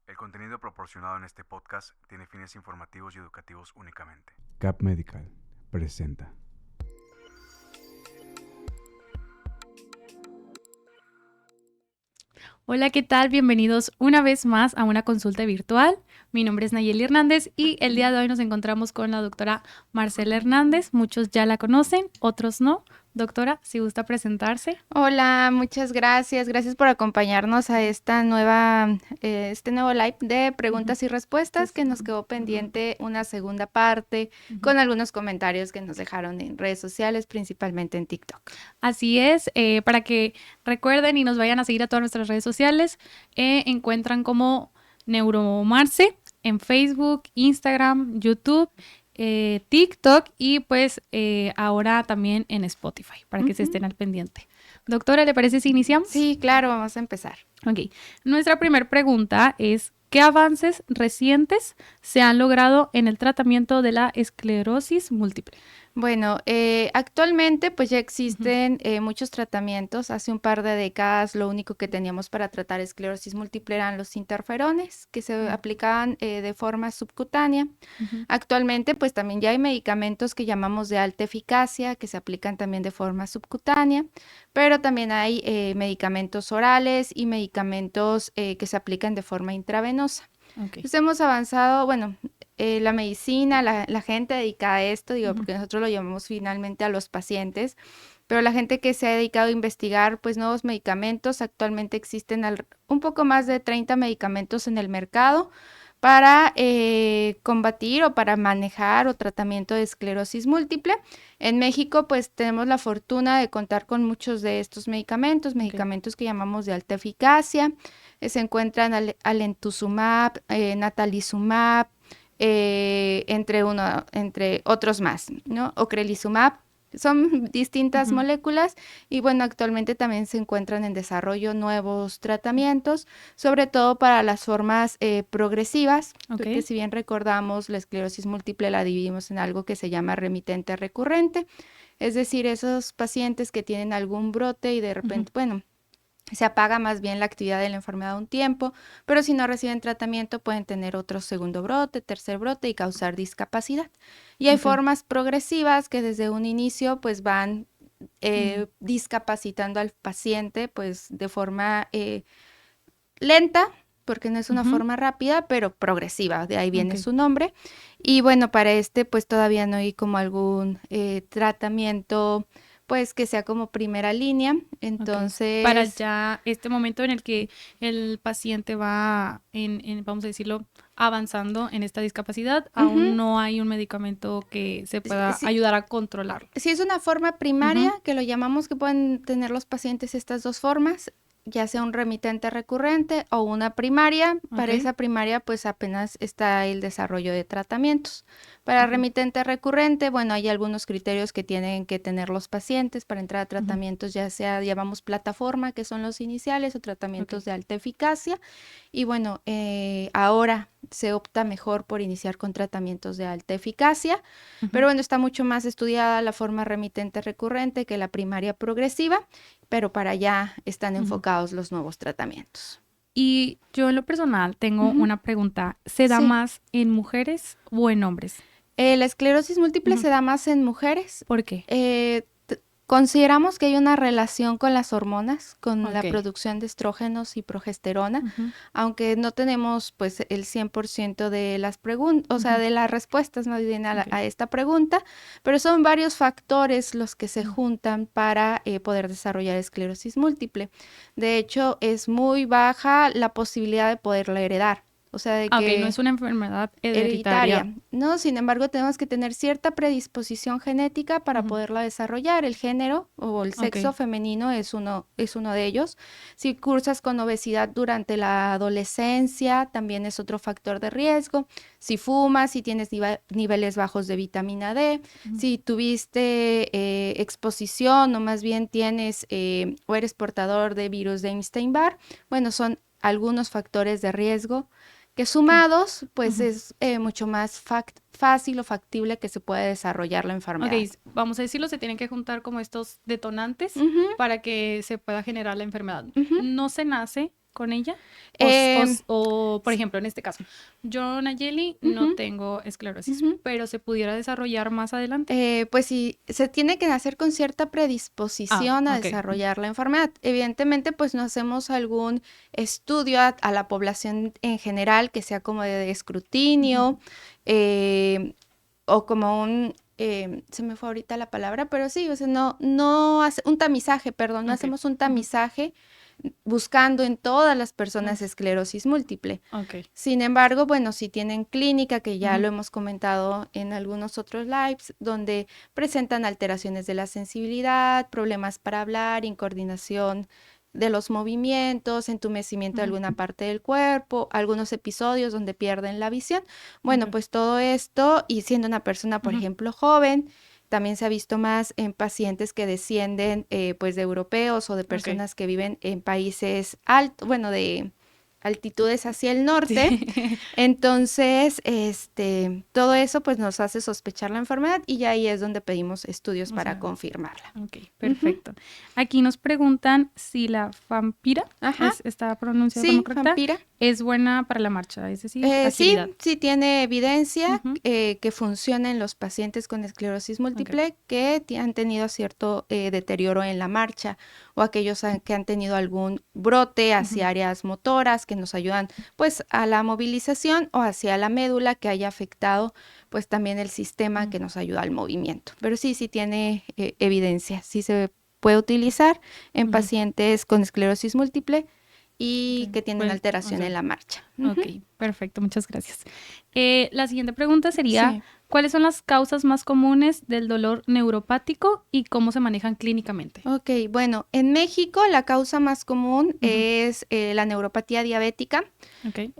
El contenido proporcionado en este podcast tiene fines informativos y educativos únicamente. CAP Medical presenta. Hola, ¿qué tal? Bienvenidos una vez más a una consulta virtual. Mi nombre es Nayeli Hernández y el día de hoy nos encontramos con la doctora Marcela Hernández. Muchos ya la conocen, otros no. Doctora, si gusta presentarse. Hola, muchas gracias. Gracias por acompañarnos a esta este nuevo live de preguntas y respuestas que nos quedó pendiente una segunda parte con algunos comentarios que nos dejaron en redes sociales, principalmente en TikTok. Así es, para que recuerden y nos vayan a seguir a todas nuestras redes sociales, encuentran como Neuromarce en Facebook, Instagram, YouTube, TikTok y pues ahora también en Spotify para que se estén al pendiente. Doctora, ¿le parece si iniciamos? Sí, claro, vamos a empezar. Ok, nuestra primera pregunta es, ¿qué avances recientes se han logrado en el tratamiento de la esclerosis múltiple? Bueno, actualmente pues ya existen muchos tratamientos. Hace un par de décadas lo único que teníamos para tratar esclerosis múltiple eran los interferones que se aplicaban de forma subcutánea. Actualmente pues también ya hay medicamentos que llamamos de alta eficacia que se aplican también de forma subcutánea, pero también hay medicamentos orales y medicamentos que se aplican de forma intravenosa. Okay. Entonces hemos avanzado, bueno, la medicina, la gente dedicada a esto, digo, porque nosotros lo llamamos finalmente a los pacientes, pero la gente que se ha dedicado a investigar pues nuevos medicamentos, actualmente existen un poco más de 30 medicamentos en el mercado para combatir o para manejar o tratamiento de esclerosis múltiple. En México pues tenemos la fortuna de contar con muchos de estos medicamentos, medicamentos que llamamos de alta eficacia. Se encuentran alemtuzumab, natalizumab, entre otros más, ¿no? Ocrelizumab. Son distintas moléculas y bueno, actualmente también se encuentran en desarrollo nuevos tratamientos, sobre todo para las formas progresivas, porque si bien recordamos, la esclerosis múltiple la dividimos en algo que se llama remitente recurrente, es decir, esos pacientes que tienen algún brote y de repente, bueno, se apaga más bien la actividad de la enfermedad un tiempo, pero si no reciben tratamiento pueden tener otro segundo brote, tercer brote y causar discapacidad. Y hay formas progresivas que desde un inicio pues van discapacitando al paciente pues de forma lenta, porque no es una forma rápida, pero progresiva, de ahí viene su nombre. Y bueno, para pues todavía no hay como algún tratamiento pues que sea como primera línea, entonces... Para ya este momento en el que el paciente va, vamos a decirlo, avanzando en esta discapacidad, aún no hay un medicamento que se pueda ayudar a controlarlo. Si es una forma primaria, que lo llamamos, que pueden tener los pacientes estas dos formas, ya sea un remitente recurrente o una primaria. Para esa primaria pues apenas está el desarrollo de tratamientos. Para remitente recurrente, bueno, hay algunos criterios que tienen que tener los pacientes para entrar a tratamientos, ya sea llamamos plataforma, que son los iniciales, o tratamientos de alta eficacia. Y bueno, ahora se opta mejor por iniciar con tratamientos de alta eficacia, pero bueno, está mucho más estudiada la forma remitente recurrente que la primaria progresiva, pero para allá están enfocados los nuevos tratamientos. Y yo en lo personal tengo una pregunta, ¿se da más en mujeres o en hombres? La esclerosis múltiple se da más en mujeres. ¿Por qué? Consideramos que hay una relación con las hormonas, con la producción de estrógenos y progesterona, aunque no tenemos pues el 100% de las preguntas, o sea, de las respuestas más bien a esta pregunta, pero son varios factores los que se juntan para poder desarrollar esclerosis múltiple. De hecho, es muy baja la posibilidad de poderla heredar. O sea, de que no es una enfermedad hereditaria. No, sin embargo, tenemos que tener cierta predisposición genética para poderla desarrollar. El género o el sexo femenino es uno de ellos. Si cursas con obesidad durante la adolescencia, también es otro factor de riesgo. Si fumas, si tienes niveles bajos de vitamina D, si tuviste exposición o más bien tienes o eres portador de virus de Epstein-Barr, bueno, son algunos factores de riesgo que sumados, pues es mucho más fácil o factible que se pueda desarrollar la enfermedad. Vamos a decirlo, se tienen que juntar como estos detonantes para que se pueda generar la enfermedad. No se nace con ella? Eh, O, por ejemplo, en este caso, yo, Nayeli, no tengo esclerosis, pero se pudiera desarrollar más adelante. Pues sí, se tiene que nacer con cierta predisposición a Ok. desarrollar la enfermedad. Evidentemente, pues no hacemos algún estudio a la población en general que sea como de escrutinio o como se me fue ahorita la palabra, pero sí, o sea, no hace un tamizaje, perdón, no Ok. hacemos un tamizaje buscando en todas las personas esclerosis múltiple. Ok. Sin embargo, bueno, si tienen clínica, que ya Ujú. lo hemos comentado en algunos otros lives, donde presentan alteraciones de la sensibilidad, problemas para hablar, incoordinación de los movimientos, entumecimiento de alguna parte del cuerpo, algunos episodios donde pierden la visión. Bueno, Ok. pues todo esto, y siendo una persona, por ejemplo, joven, también se ha visto más en pacientes que descienden pues de europeos o de Ok. personas que viven en países altos, bueno, de altitudes hacia el norte. Sí. Entonces, todo eso pues nos hace sospechar la enfermedad y ya ahí es donde pedimos estudios O para sea, confirmarla. ok, perfecto. Aquí nos preguntan si la vampira, Ajá, ¿está pronunciada como sí, correcta? vampira. Es buena para la marcha, es decir, Sí, agilidad. sí tiene evidencia Ujú. que funciona en los pacientes con esclerosis Ok. múltiple que han tenido cierto deterioro en la marcha o aquellos que han tenido algún brote hacia áreas motoras que nos ayudan pues a la movilización o hacia la médula que haya afectado pues también el sistema que nos ayuda al movimiento. Pero sí, sí tiene evidencia, sí se puede utilizar en pacientes con esclerosis múltiple y Ok, que tienen pues, o alteración sea, en la marcha. ok, perfecto, muchas gracias. La siguiente pregunta sería, Sí. ¿cuáles son las causas más comunes del dolor neuropático y cómo se manejan clínicamente? Ok, bueno, en México la causa más común Ujú. es la neuropatía diabética. Ok.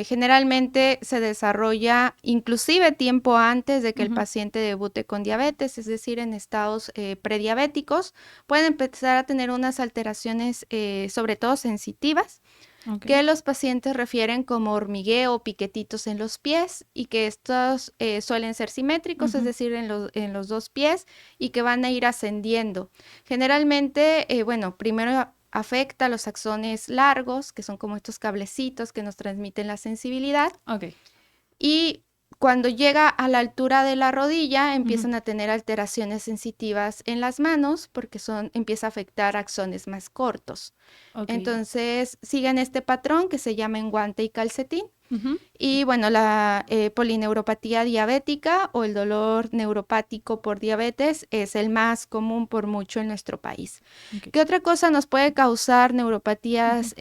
Generalmente se desarrolla inclusive tiempo antes de que el Ujú. paciente debute con diabetes, es decir, en estados prediabéticos. Pueden empezar a tener unas alteraciones, sobre todo sensitivas, Ok. que los pacientes refieren como hormigueo o piquetitos en los pies y que estos suelen ser simétricos, es Ujú. decir, en los dos pies y que van a ir ascendiendo. Generalmente, bueno, primero afecta a los axones largos, que son como estos cablecitos que nos transmiten la sensibilidad, Ok. y cuando llega a la altura de la rodilla Ujú. empiezan a tener alteraciones sensitivas en las manos porque empieza a afectar axones más cortos. Ok. Entonces siguen este patrón que se llama enguante y calcetín. Ujú. Y bueno, la polineuropatía diabética o el dolor neuropático por diabetes es el más común por mucho en nuestro país. Ok. ¿Qué otra cosa nos puede causar neuropatías,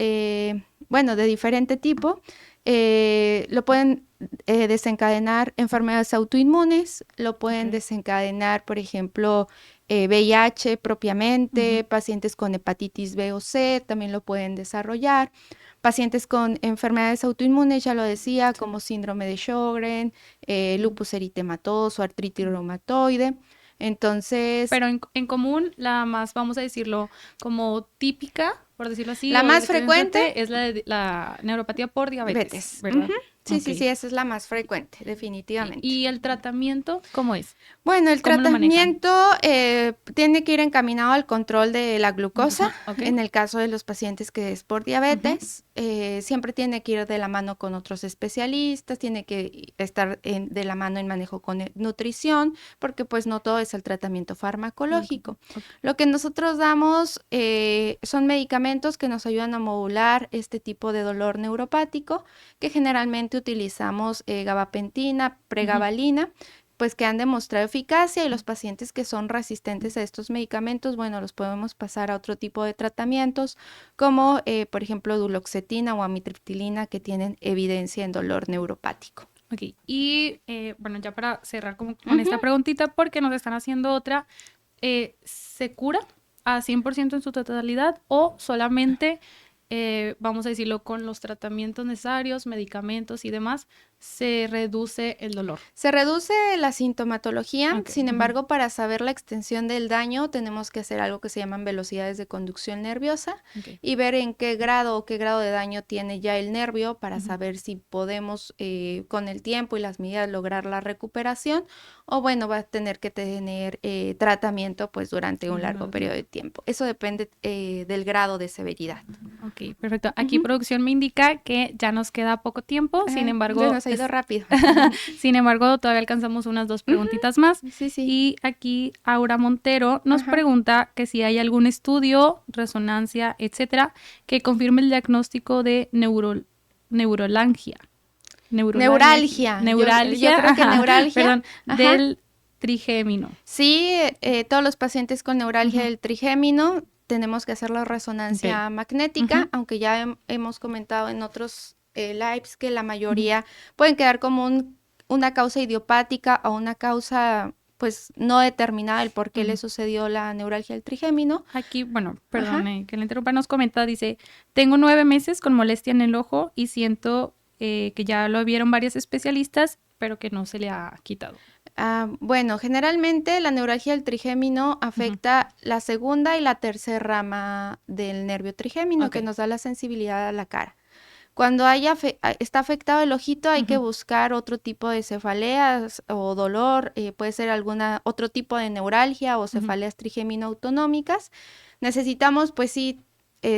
bueno, de diferente tipo? Lo pueden desencadenar enfermedades autoinmunes, lo pueden Ok. desencadenar, por ejemplo, VIH propiamente, Ujú. pacientes con hepatitis B o C también lo pueden desarrollar. Pacientes con enfermedades autoinmunes, ya lo decía, Sí. como síndrome de Sjögren, lupus eritematoso, artritis reumatoide. Entonces, Pero en común, la más, vamos a decirlo, como típica, por decirlo así, la o más de que frecuente, es la neuropatía por diabetes, diabetes. ¿verdad? Sí, Ok. sí, sí, esa es la más frecuente, ¿Y, definitivamente. y el tratamiento cómo es? Bueno, el ¿Cómo lo manejan? tratamiento tiene que ir encaminado al control de la glucosa. Ok. En el caso de los pacientes que es por diabetes, siempre tiene que ir de la mano con otros especialistas, tiene que estar de la mano en manejo con nutrición, porque pues no todo es el tratamiento farmacológico. Ok. Lo que nosotros damos son medicamentos que nos ayudan a modular este tipo de dolor neuropático, que generalmente utilizamos gabapentina, pregabalina, pues que han demostrado eficacia y los pacientes que son resistentes a estos medicamentos, bueno, los podemos pasar a otro tipo de tratamientos como por ejemplo duloxetina o amitriptilina que tienen evidencia en dolor neuropático. Ok. Y bueno, ya para cerrar con esta preguntita, porque nos están haciendo otra, ¿se cura a 100% en su totalidad o solamente, vamos a decirlo, con los tratamientos necesarios, medicamentos y demás, se reduce el dolor. Se reduce la sintomatología, Ok, sin embargo, para saber la extensión del daño tenemos que hacer algo que se llaman velocidades de conducción nerviosa Ok. y ver en qué grado o qué grado de daño tiene ya el nervio para saber si podemos con el tiempo y las medidas lograr la recuperación o bueno, va a tener que tener tratamiento pues durante un largo periodo de tiempo. Eso depende del grado de severidad. Ok, perfecto. Aquí producción me indica que ya nos queda poco tiempo, sin embargo, Nos ha ido rápido. sin embargo, todavía alcanzamos unas 2 preguntitas más. Sí, sí. Y aquí Aura Montero nos pregunta que si hay algún estudio, resonancia, etcétera, que confirme el diagnóstico de neuralgia. Neuralgia. Neuralgia. Yo creo que neuralgia. Perdón, del trigémino. Sí, todos los pacientes con neuralgia del trigémino tenemos que hacer la resonancia magnética, aunque ya hemos comentado en otros lives que la mayoría pueden quedar como una causa idiopática o una causa pues no determinada el por qué le sucedió la neuralgia del trigémino. Aquí, bueno, perdón que le interrumpa, nos comenta, dice, tengo 9 meses con molestia en el ojo y siento que ya lo vieron varios especialistas, pero que no se le ha quitado. Bueno, generalmente la neuralgia del trigémino afecta la segunda y la tercera rama del nervio trigémino que nos da la sensibilidad a la cara. Cuando está afectado el ojito hay que buscar otro tipo de cefaleas o dolor, puede ser otro tipo de neuralgia o cefaleas trigémino autonómicas. Necesitamos pues sí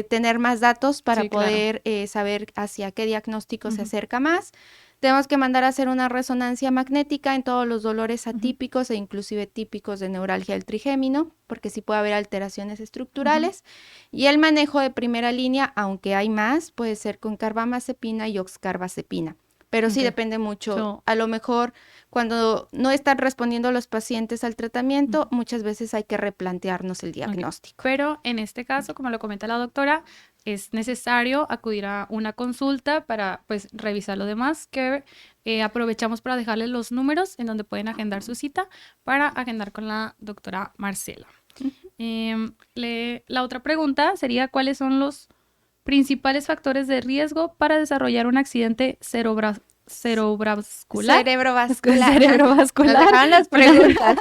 tener más datos para poder saber hacia qué diagnóstico se acerca más. Tenemos que mandar a hacer una resonancia magnética en todos los dolores atípicos e inclusive típicos de neuralgia del trigémino, porque sí puede haber alteraciones estructurales. Y el manejo de primera línea, aunque hay más, puede ser con carbamazepina y oxcarbazepina. Pero sí depende mucho. A lo mejor cuando no están respondiendo los pacientes al tratamiento, muchas veces hay que replantearnos el diagnóstico. Pero en este caso, como lo comenta la doctora, es necesario acudir a una consulta para pues revisar lo demás, que aprovechamos para dejarles los números en donde pueden agendar su cita para agendar con la doctora Marcela. La otra pregunta sería, ¿cuáles son los principales factores de riesgo para desarrollar un accidente cerebrovascular? Cerebrovascular. Cerebrovascular. Nos dejaron las preguntas,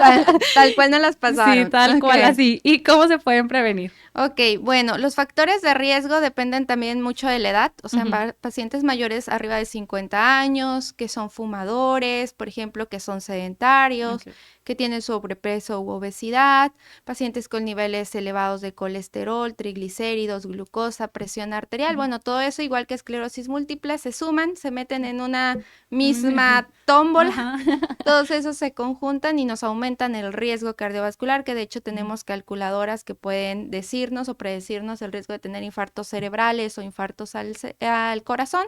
tal cual no las pasaron. Sí, tal cual así. ¿Y cómo se pueden prevenir? Ok, bueno, los factores de riesgo dependen también mucho de la edad, o sea, pacientes mayores arriba de 50 años, que son fumadores, por ejemplo, que son sedentarios, que tienen sobrepeso u obesidad, pacientes con niveles elevados de colesterol, triglicéridos, glucosa, presión arterial, bueno, todo eso, igual que esclerosis múltiple, se suman, se meten en una misma tómbola, todos esos se conjuntan y nos aumentan el riesgo cardiovascular, que de hecho tenemos calculadoras que pueden decirnos o predecirnos el riesgo de tener infartos cerebrales o infartos al corazón.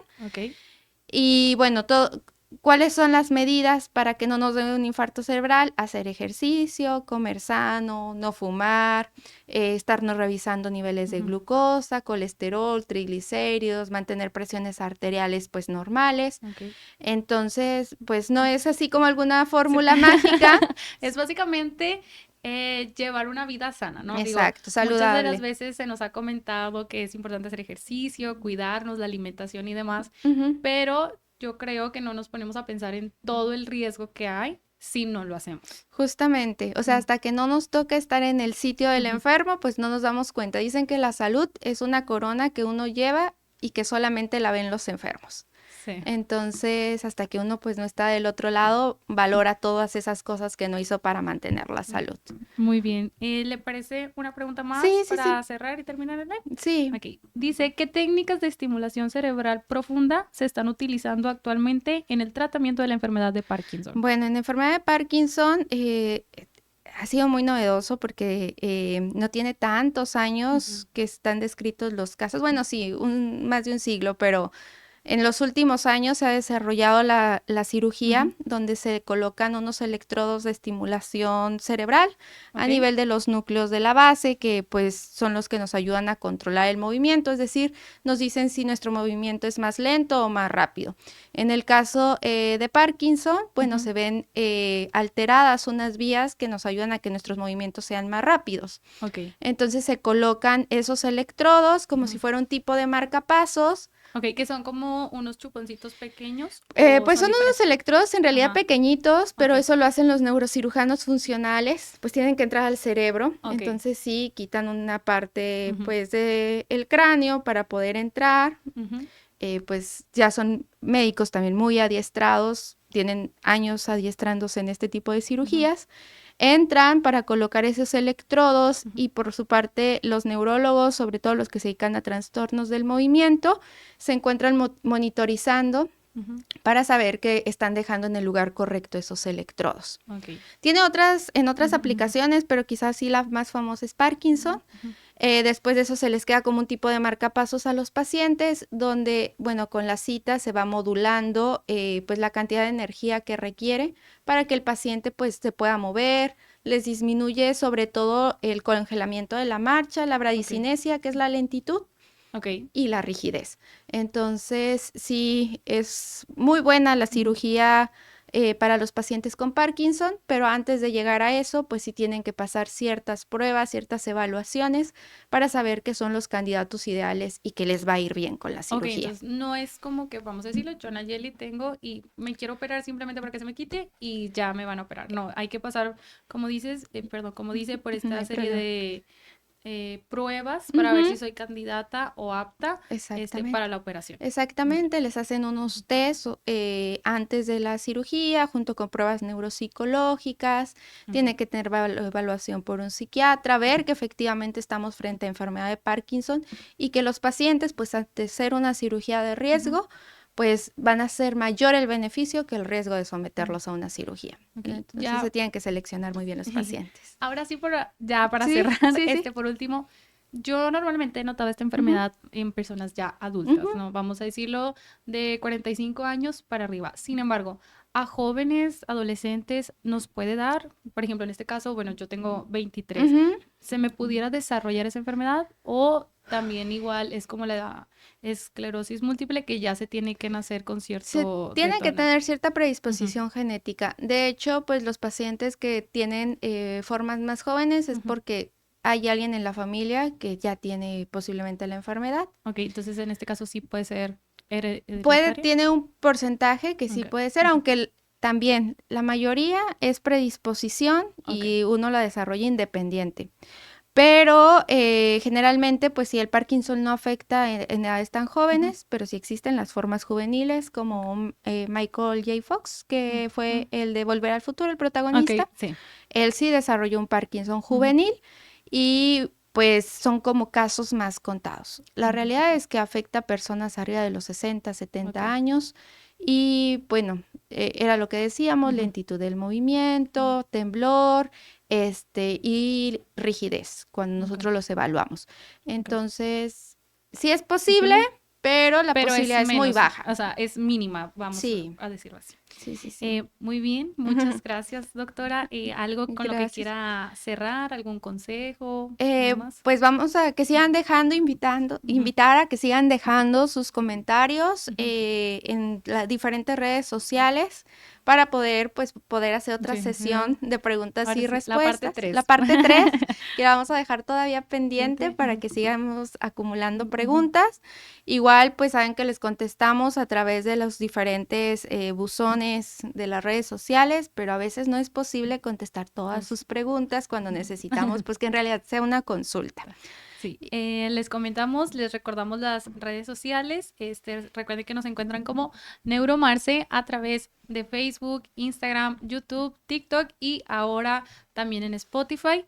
Y bueno, ¿cuáles son las medidas para que no nos dé un infarto cerebral? Hacer ejercicio, comer sano, no fumar, estarnos revisando niveles de glucosa, colesterol, triglicéridos, mantener presiones arteriales pues normales. Entonces, pues no es así como alguna fórmula mágica. Es básicamente llevar una vida sana, ¿no? Exacto, saludable. Muchas de las veces se nos ha comentado que es importante hacer ejercicio, cuidarnos, la alimentación y demás, pero yo creo que no nos ponemos a pensar en todo el riesgo que hay si no lo hacemos. Justamente, o sea, hasta que no nos toca estar en el sitio del enfermo, pues no nos damos cuenta. Dicen que la salud es una corona que uno lleva y que solamente la ven los enfermos. Entonces, hasta que uno pues no está del otro lado, valora todas esas cosas que no hizo para mantener la salud. Muy bien. ¿Le parece una pregunta más para cerrar y terminar el live? Sí. Okay. Dice, ¿qué técnicas de estimulación cerebral profunda se están utilizando actualmente en el tratamiento de la enfermedad de Parkinson? Bueno, en la enfermedad de Parkinson ha sido muy novedoso porque no tiene tantos años que están descritos los casos. Bueno, sí, más de un siglo, pero en los últimos años se ha desarrollado la cirugía donde se colocan unos electrodos de estimulación cerebral a nivel de los núcleos de la base, que pues son los que nos ayudan a controlar el movimiento, es decir, nos dicen si nuestro movimiento es más lento o más rápido. En el caso de Parkinson, bueno, se ven alteradas unas vías que nos ayudan a que nuestros movimientos sean más rápidos. Entonces se colocan esos electrodos como si fuera un tipo de marcapasos Ok, que son como unos chuponcitos pequeños. Pues son unos electrodos en realidad pequeñitos, pero eso lo hacen los neurocirujanos funcionales, pues tienen que entrar al cerebro, entonces sí, quitan una parte pues del cráneo para poder entrar, pues ya son médicos también muy adiestrados, tienen años adiestrándose en este tipo de cirugías. Entran para colocar esos electrodos y por su parte los neurólogos, sobre todo los que se dedican a trastornos del movimiento, se encuentran monitorizando para saber que están dejando en el lugar correcto esos electrodos. Tiene otras aplicaciones, pero quizás sí la más famosa es Parkinson. Después de eso se les queda como un tipo de marcapasos a los pacientes, donde, bueno, con la cita se va modulando pues la cantidad de energía que requiere para que el paciente pues se pueda mover, les disminuye sobre todo el congelamiento de la marcha, la bradicinesia, que es la lentitud, y la rigidez. Entonces, sí, es muy buena la cirugía para los pacientes con Parkinson, pero antes de llegar a eso, pues sí tienen que pasar ciertas pruebas, ciertas evaluaciones para saber que son los candidatos ideales y que les va a ir bien con la cirugía. Entonces no es como que, vamos a decirlo, yo Nayeli tengo y me quiero operar simplemente para que se me quite y ya me van a operar. No, hay que pasar, como dices, como dice, por esta serie de pruebas para ver si soy candidata o apta para la operación. Exactamente, les hacen unos test antes de la cirugía junto con pruebas neuropsicológicas, tiene que tener evaluación por un psiquiatra, ver que efectivamente estamos frente a enfermedad de Parkinson y que los pacientes, pues ante ser una cirugía de riesgo, pues van a ser mayor el beneficio que el riesgo de someterlos a una cirugía. Entonces ya se tienen que seleccionar muy bien los pacientes. Ahora sí, para cerrar, por último, yo normalmente he notado esta enfermedad en personas ya adultas, ¿no? Vamos a decirlo, de 45 años para arriba. Sin embargo, a jóvenes, adolescentes, nos puede dar, por ejemplo, en este caso, bueno, yo tengo 23, ¿se me pudiera desarrollar esa enfermedad? O también igual es como la esclerosis múltiple, que ya se tiene que nacer con cierto... Tiene que tener cierta predisposición genética. De hecho, pues los pacientes que tienen formas más jóvenes es porque hay alguien en la familia que ya tiene posiblemente la enfermedad. Ok, entonces en este caso sí puede ser tiene un porcentaje que sí puede ser, aunque también la mayoría es predisposición y uno la desarrolla independiente. Pero generalmente, pues sí, el Parkinson no afecta en edades tan jóvenes, pero sí existen las formas juveniles como Michael J. Fox, que fue el de Volver al Futuro, el protagonista. Él sí desarrolló un Parkinson juvenil y pues son como casos más contados. La realidad es que afecta a personas arriba de los 60, 70 años y bueno, era lo que decíamos, lentitud del movimiento, temblor, y rigidez cuando nosotros los evaluamos. Entonces, sí es posible, pero la posibilidad es muy baja. O sea, es mínima, vamos a decirlo así. Muy bien, muchas gracias, doctora. ¿Algo con lo que quiera cerrar? ¿Algún consejo? Pues vamos a que sigan dejando, invitar a que sigan dejando sus comentarios en las diferentes redes sociales para poder hacer otra sesión de preguntas y respuestas. La parte 3, que la vamos a dejar todavía pendiente para que sigamos acumulando preguntas. Igual, pues saben que les contestamos a través de los diferentes buzones de las redes sociales, pero a veces no es posible contestar todas sus preguntas cuando necesitamos, pues que en realidad sea una consulta. Sí, les recordamos las redes sociales. Recuerden que nos encuentran como Neuromarce a través de Facebook, Instagram, YouTube, TikTok y ahora también en Spotify.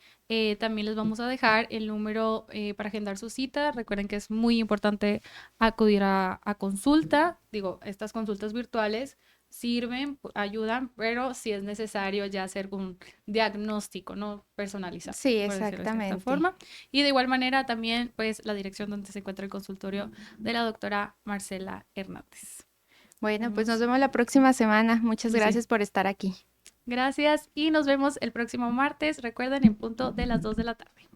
También les vamos a dejar el número para agendar su cita. Recuerden que es muy importante acudir a consulta. Estas consultas virtuales sirven, ayudan, pero si es necesario ya hacer un diagnóstico, ¿no? Personalizado. Sí, exactamente. De esta forma. Y de igual manera también, pues, la dirección donde se encuentra el consultorio de la doctora Marcela Hernández. Bueno, pues nos vemos la próxima semana. Muchas gracias por estar aquí. Gracias y nos vemos el próximo martes. Recuerden, en punto de las 2 de la tarde.